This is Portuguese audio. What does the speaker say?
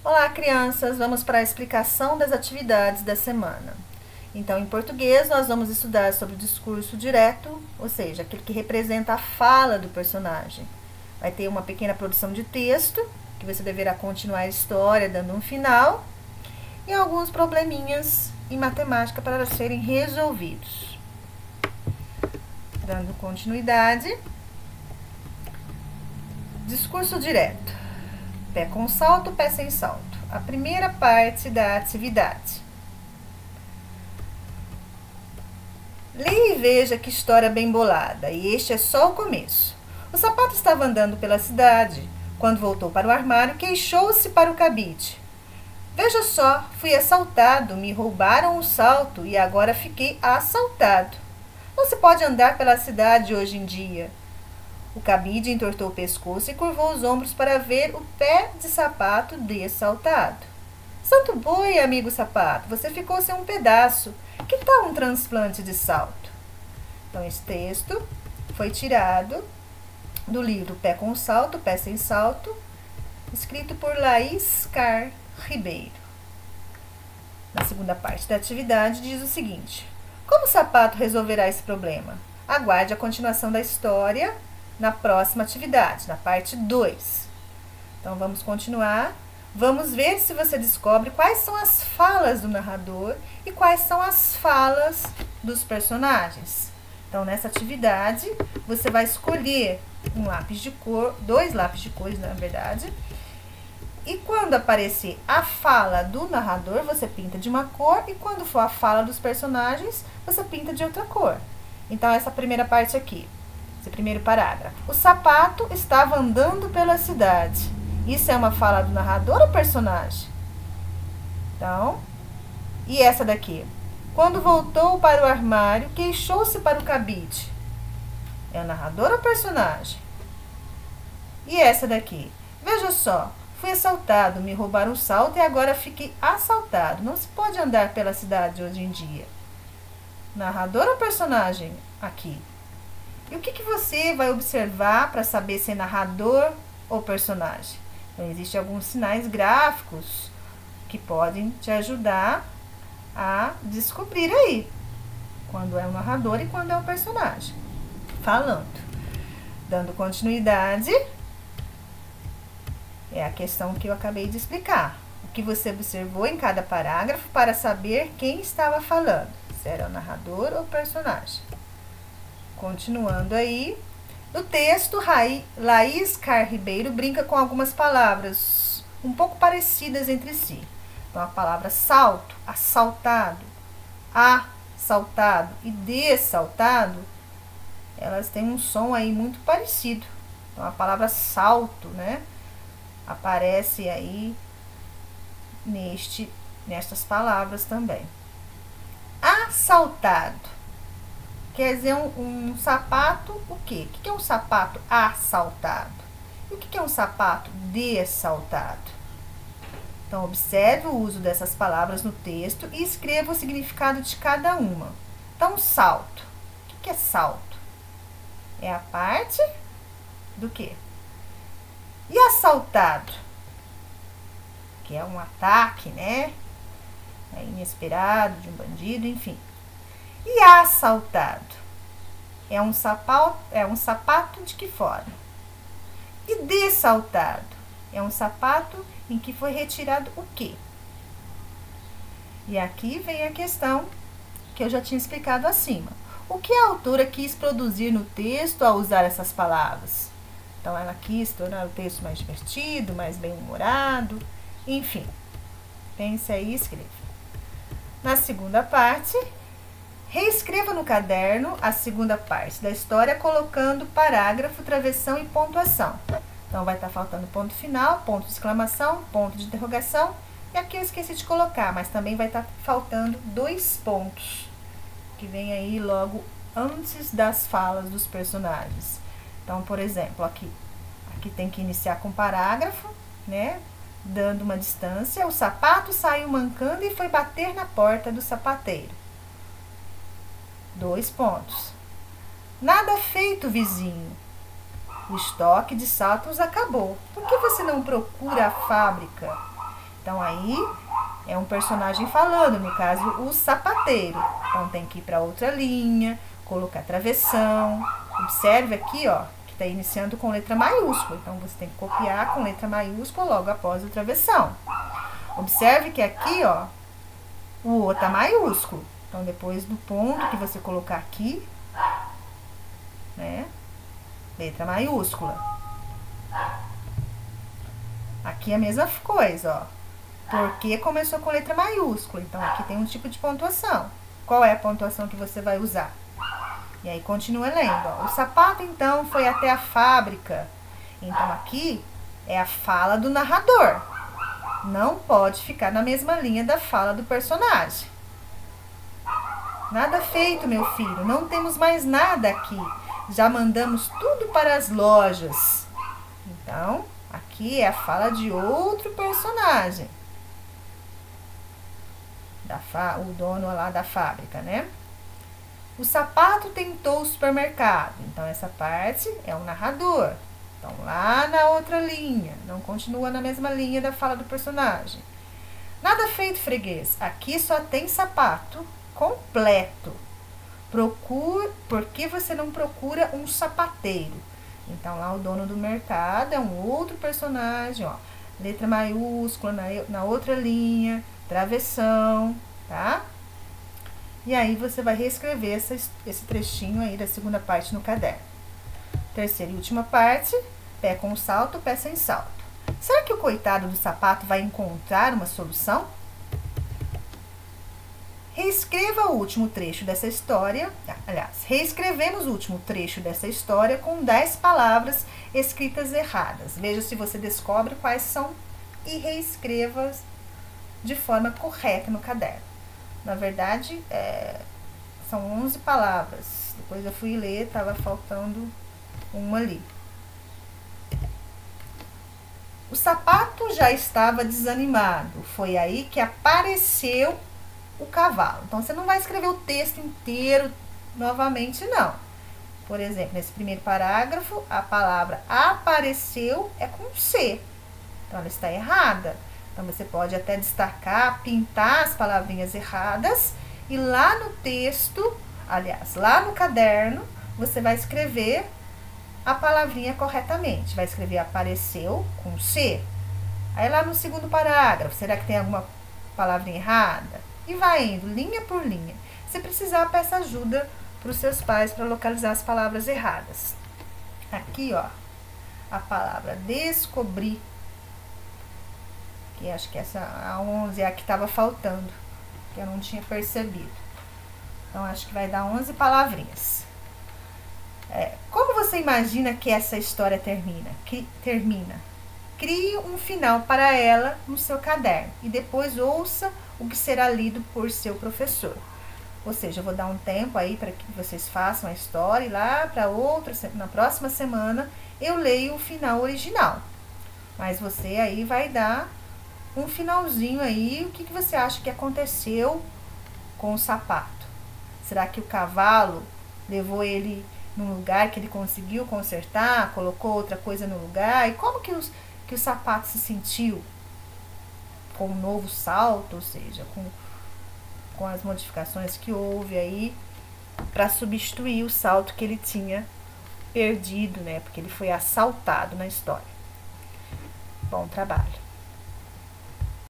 Olá, crianças! Vamos para a explicação das atividades da semana. Então, em português, nós vamos estudar sobre o discurso direto, ou seja, aquele que representa a fala do personagem. Vai ter uma pequena produção de texto, que você deverá continuar a história dando um final, e alguns probleminhas em matemática para serem resolvidos. Dando continuidade. Discurso direto. Pé com salto, pé sem salto. A primeira parte da atividade. Leia e veja que história bem bolada, e este é só o começo. O sapato estava andando pela cidade. Quando voltou para o armário, queixou-se para o cabide. Veja só, fui assaltado, me roubaram o salto e agora fiquei assaltado. Não se pode andar pela cidade hoje em dia. O cabide entortou o pescoço e curvou os ombros para ver o pé de sapato dessaltado. Santo boi, amigo sapato, você ficou sem um pedaço. Que tal um transplante de salto? Então, esse texto foi tirado do livro Pé com Salto, Pé Sem Salto, escrito por Laís Car Ribeiro. Na segunda parte da atividade, diz o seguinte: como o sapato resolverá esse problema? Aguarde a continuação da história na próxima atividade, na parte 2. Então, vamos continuar. Vamos ver se você descobre quais são as falas do narrador e quais são as falas dos personagens. Então, nessa atividade, você vai escolher um lápis de cor, 2 lápis de cores, na verdade. E quando aparecer a fala do narrador, você pinta de uma cor, e quando for a fala dos personagens, você pinta de outra cor. Então, essa primeira parte aqui. Esse primeiro parágrafo. O sapato estava andando pela cidade. Isso é uma fala do narrador ou personagem? Então, e essa daqui? Quando voltou para o armário, queixou-se para o cabide. É o narrador ou personagem? E essa daqui? Veja só, fui assaltado, me roubaram o salto e agora fiquei assaltado. Não se pode andar pela cidade hoje em dia. Narrador ou personagem aqui? E o que você vai observar para saber se é narrador ou personagem? Então, existem alguns sinais gráficos que podem te ajudar a descobrir aí quando é o narrador e quando é o personagem. Falando. Dando continuidade, é a questão que eu acabei de explicar. O que você observou em cada parágrafo para saber quem estava falando, se era o narrador ou o personagem. Continuando aí, no texto, Laís Car Ribeiro brinca com algumas palavras um pouco parecidas entre si. Então, a palavra salto, assaltado, assaltado e dessaltado, elas têm um som aí muito parecido. Então, a palavra salto, né, aparece aí nestas palavras também. Assaltado. Quer dizer, um sapato, o quê? O que é um sapato assaltado? E o que é um sapato dessaltado? Então, observe o uso dessas palavras no texto e escreva o significado de cada uma. Então, salto. O que é salto? É a parte do quê? E assaltado? Que é um ataque, né? É inesperado de um bandido, enfim. E assaltado? É um sapato de que forma? E dessaltado? É um sapato em que foi retirado o quê? E aqui vem a questão que eu já tinha explicado acima. O que a autora quis produzir no texto ao usar essas palavras? Então, ela quis tornar o texto mais divertido, mais bem-humorado, enfim. Pense aí e escreva. Na segunda parte, reescreva no caderno a segunda parte da história, colocando parágrafo, travessão e pontuação. Então, vai estar faltando ponto final, ponto de exclamação, ponto de interrogação. E aqui eu esqueci de colocar, mas também vai estar faltando 2 pontos, que vem aí logo antes das falas dos personagens. Então, por exemplo, aqui tem que iniciar com parágrafo, né? Dando uma distância. O sapato saiu mancando e foi bater na porta do sapateiro. 2 pontos. Nada feito, vizinho. O estoque de saltos acabou. Por que você não procura a fábrica? Então, aí é um personagem falando, no caso, o sapateiro. Então, tem que ir para outra linha, colocar travessão. Observe aqui, ó, que está iniciando com letra maiúscula. Então, você tem que copiar com letra maiúscula logo após o travessão. Observe que aqui, ó, o O tá maiúsculo. Então, depois do ponto que você colocar aqui, né, letra maiúscula. Aqui a mesma coisa, ó. Porque começou com letra maiúscula. Então, aqui tem um tipo de pontuação. Qual é a pontuação que você vai usar? E aí, continua lendo, ó. O sapato, então, foi até a fábrica. Então, aqui é a fala do narrador. Não pode ficar na mesma linha da fala do personagem. Nada feito, meu filho. Não temos mais nada aqui. Já mandamos tudo para as lojas. Então, aqui é a fala de outro personagem. O dono lá da fábrica, né? O sapato tentou o supermercado. Então, essa parte é o narrador. Então, lá na outra linha. Não continua na mesma linha da fala do personagem. Nada feito, freguês. Aqui só tem sapato completo. Por que você não procura um sapateiro? Então, lá o dono do mercado é um outro personagem, ó. Letra maiúscula na outra linha, travessão, tá? E aí, você vai reescrever esse trechinho aí da segunda parte no caderno. Terceira e última parte, pé com salto, pé sem salto. Será que o coitado do sapato vai encontrar uma solução? Reescreva o último trecho dessa história. Aliás, reescrevemos o último trecho dessa história com 10 palavras escritas erradas. Veja se você descobre quais são e reescreva de forma correta no caderno. Na verdade, são 11 palavras. Depois eu fui ler, estava faltando uma ali. O sapato já estava desanimado. Foi aí que apareceu o cavalo. Então, você não vai escrever o texto inteiro novamente, não. Por exemplo, nesse primeiro parágrafo, a palavra apareceu é com C. Então, ela está errada. Então, você pode até destacar, pintar as palavrinhas erradas e lá no texto, aliás, lá no caderno, você vai escrever a palavrinha corretamente. Vai escrever apareceu com C. Aí, lá no segundo parágrafo, será que tem alguma palavrinha errada? E vai indo, linha por linha. Se precisar, peça ajuda para os seus pais para localizar as palavras erradas. Aqui, ó, a palavra descobrir, que acho que essa a 11 é a que estava faltando, que eu não tinha percebido. Então, acho que vai dar 11 palavrinhas. Como você imagina que essa história termina? Crie um final para ela no seu caderno e depois ouça o que será lido por seu professor. Ou seja, eu vou dar um tempo aí para que vocês façam a história e lá na próxima semana eu leio o final original. Mas você aí vai dar um finalzinho aí, o que você acha que aconteceu com o sapato? Será que o cavalo levou ele num lugar que ele conseguiu consertar, colocou outra coisa no lugar? E como que o sapato se sentiu com um novo salto, ou seja, com as modificações que houve aí para substituir o salto que ele tinha perdido, né? Porque ele foi assaltado na história. Bom trabalho!